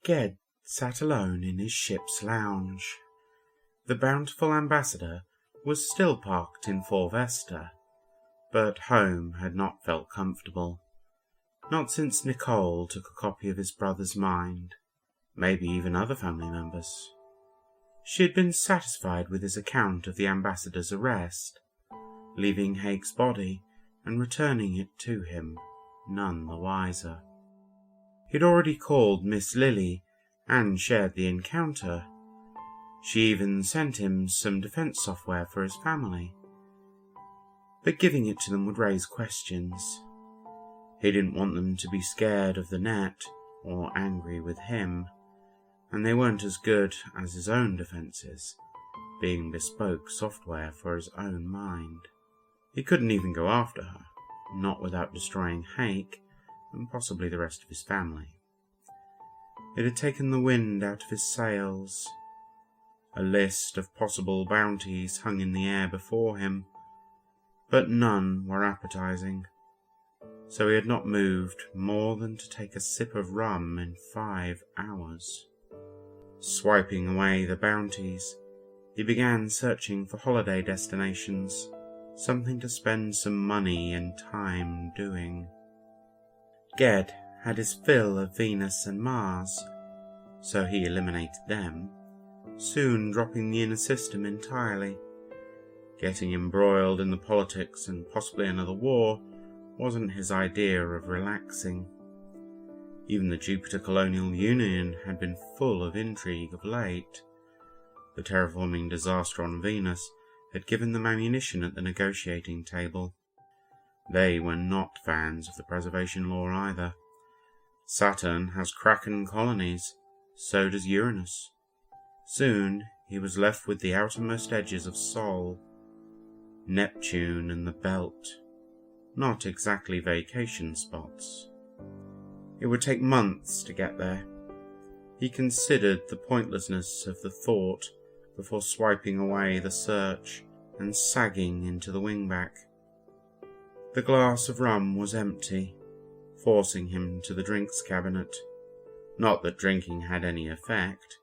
Ged sat alone in his ship's lounge. The bountiful ambassador was still parked in Fort Vesta, but home had not felt comfortable. Not since Nicole took a copy of his brother's mind, maybe even other family members. She had been satisfied with his account of the ambassador's arrest, leaving Hake's body and returning it to him, none the wiser. He'd already called Miss Lily and shared the encounter. She even sent him some defense software for his family. But giving it to them would raise questions. He didn't want them to be scared of the net or angry with him, and they weren't as good as his own defenses, being bespoke software for his own mind. He couldn't even go after her, not without destroying Hake and possibly the rest of his family. It had taken the wind out of his sails. A list of possible bounties hung in the air before him, but none were appetizing, so he had not moved more than to take a sip of rum in 5 hours. Swiping away the bounties, he began searching for holiday destinations, something to spend some money and time doing. Ged had his fill of Venus and Mars, so he eliminated them, soon dropping the inner system entirely. Getting embroiled in the politics and possibly another war wasn't his idea of relaxing. Even the Jupiter Colonial Union had been full of intrigue of late. The terraforming disaster on Venus had given them ammunition at the negotiating table. They were not fans of the preservation law either. Saturn has Kraken colonies, so does Uranus. Soon he was left with the outermost edges of Sol, Neptune and the Belt, not exactly vacation spots. It would take months to get there. He considered the pointlessness of the thought before swiping away the search and sagging into the wingback. The glass of rum was empty, forcing him to the drinks cabinet. Not that drinking had any effect.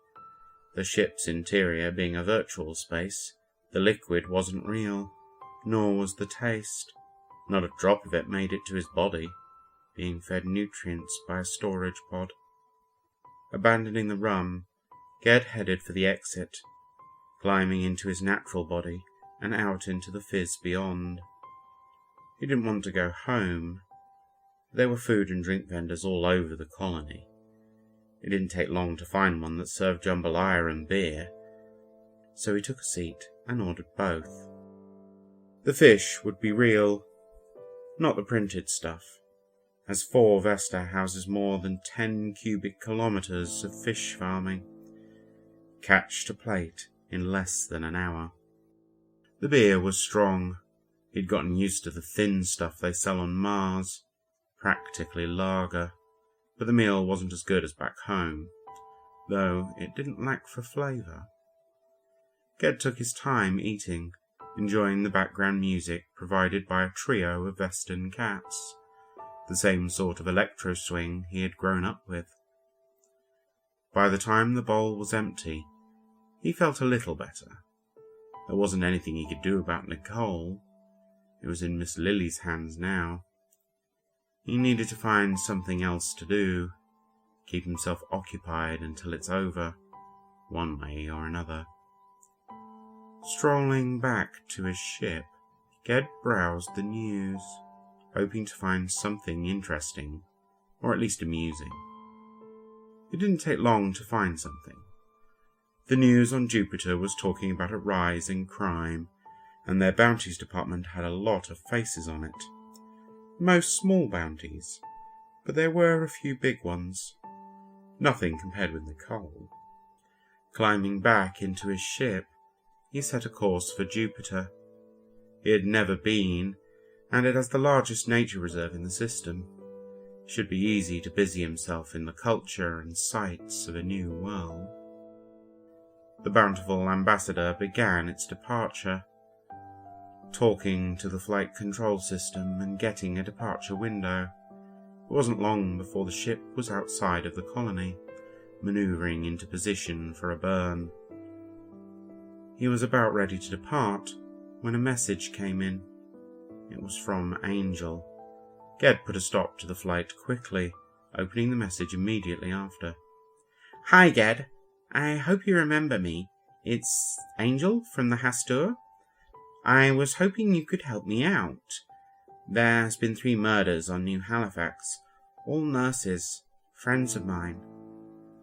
The ship's interior being a virtual space, the liquid wasn't real, nor was the taste. Not a drop of it made it to his body, being fed nutrients by a storage pod. Abandoning the rum, Ged headed for the exit, climbing into his natural body and out into the fizz beyond. He didn't want to go home. There were food and drink vendors all over the colony. It didn't take long to find one that served jambalaya and beer, so he took a seat and ordered both. The fish would be real, not the printed stuff, as Fort Vesta houses more than 10 cubic kilometres of fish farming. Catch to plate in less than an hour. The beer was strong. He'd gotten used to the thin stuff they sell on Mars, practically lager, but the meal wasn't as good as back home, though it didn't lack for flavour. Ged took his time eating, enjoying the background music provided by a trio of Vestan cats, the same sort of electro swing he had grown up with. By the time the bowl was empty, he felt a little better. There wasn't anything he could do about Nicole. It was in Miss Lily's hands now. He needed to find something else to do, keep himself occupied until it's over, one way or another. Strolling back to his ship, Ged browsed the news, hoping to find something interesting, or at least amusing. It didn't take long to find something. The news on Jupiter was talking about a rise in crime, and their bounties department had a lot of faces on it. Most small bounties, but there were a few big ones. Nothing compared with Nicole. Climbing back into his ship, he set a course for Jupiter. He had never been, and it has the largest nature reserve in the system. It should be easy to busy himself in the culture and sights of a new world. The bountiful ambassador began its departure, talking to the flight control system and getting a departure window. It wasn't long before the ship was outside of the colony, manoeuvring into position for a burn. He was about ready to depart when a message came in. It was from Angel. Ged put a stop to the flight quickly, opening the message immediately after. "Hi, Ged. I hope you remember me. It's Angel from the Hastur. I was hoping you could help me out. There's been 3 murders on New Halifax, all nurses, friends of mine."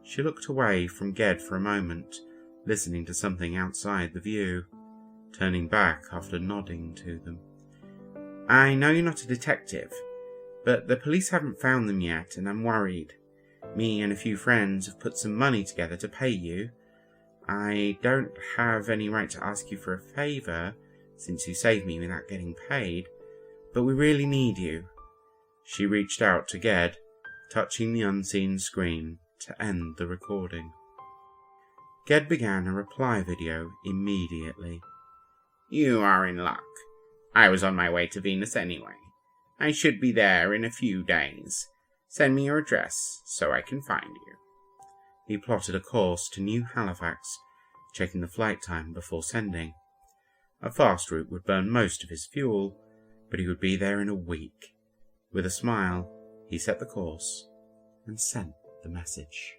She looked away from Ged for a moment, listening to something outside the view, turning back after nodding to them. "I know you're not a detective, but the police haven't found them yet, and I'm worried. Me and a few friends have put some money together to pay you. I don't have any right to ask you for a favour, since you saved me without getting paid, but we really need you." She reached out to Ged, touching the unseen screen to end the recording. Ged began a reply video immediately. "You are in luck. I was on my way to Venus anyway. I should be there in a few days. Send me your address so I can find you." He plotted a course to New Halifax, checking the flight time before sending. A fast route would burn most of his fuel, but he would be there in a week. With a smile, he set the course and sent the message.